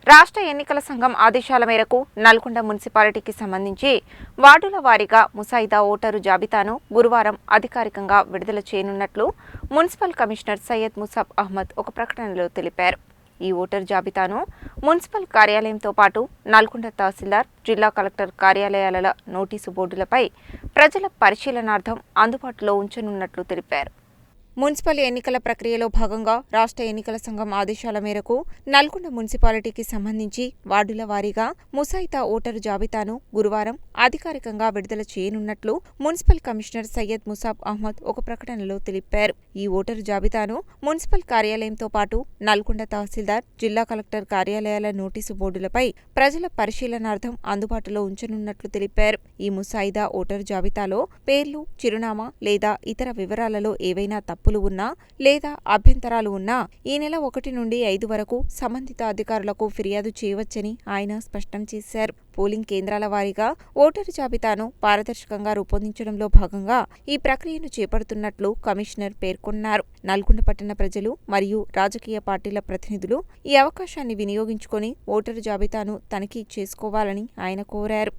రాష్ట్ర ఎన్నికల సంఘం ఆదేశాల మేరకు నల్గొండ మున్సిపాలిటీకి సంబంధించి వార్డుల వారీగా ముసాయిదా ఓటరు జాబితాను గురువారం అధికారికంగా విడుదల చేయనున్నట్లు మున్సిపల్ కమిషనర్ సయ్యద్ ముసాబ్ అహ్మద్ ఒక ప్రకటనలో తెలిపారు. ఈ ఓటరు జాబితాను మున్సిపల్ కార్యాలయంతో పాటు నల్గొండ తహసీల్దార్, జిల్లా కలెక్టర్ కార్యాలయాల నోటీసు బోర్డులపై ప్రజల పరిశీలనార్థం అందుబాటులో ఉంచనున్నట్లు తెలిపారు. మున్సిపల్ ఎన్నికల ప్రక్రియలో భాగంగా రాష్ట్ర ఎన్నికల సంఘం ఆదేశాల మేరకు నల్గొండ మున్సిపాలిటీకి సంబంధించి వార్డుల వారీగా ముసాయిదా ఓటరు జాబితాను గురువారం అధికారికంగా విడుదల చేయనున్నట్లు మున్సిపల్ కమిషనర్ సయ్యద్ ముసాబ్ అహ్మద్ ఒక ప్రకటనలో తెలిపారు. ఈ ఓటరు జాబితాను మున్సిపల్ కార్యాలయంతో పాటు నల్గొండ తహసీల్దార్, జిల్లా కలెక్టర్ కార్యాలయాల నోటీసు బోర్డులపై ప్రజల పరిశీలనార్థం అందుబాటులో ఉంచనున్నట్లు తెలిపారు. ఈ ముసాయిదా ఓటరు జాబితాలో పేర్లు, చిరునామా లేదా ఇతర వివరాలలో ఏవైనా తప్పులు ఉన్నా లేదా అభ్యంతరాలు ఉన్నా ఈ నెల 1 నుండి 5 వరకు సంబంధిత అధికారులకు ఫిర్యాదు చేయవచ్చని ఆయన స్పష్టం చేశారు. పోలింగ్ కేంద్రాల వారీగా ఓటరు జాబితాను పారదర్శకంగా రూపొందించడంలో భాగంగా ఈ ప్రక్రియను చేపడుతున్నట్లు కమిషనర్ పేర్కొన్నారు. నల్గొండ పట్టణ ప్రజలు మరియు రాజకీయ పార్టీల ప్రతినిధులు ఈ అవకాశాన్ని వినియోగించుకొని ఓటరు జాబితాను తనిఖీ చేసుకోవాలని ఆయన కోరారు.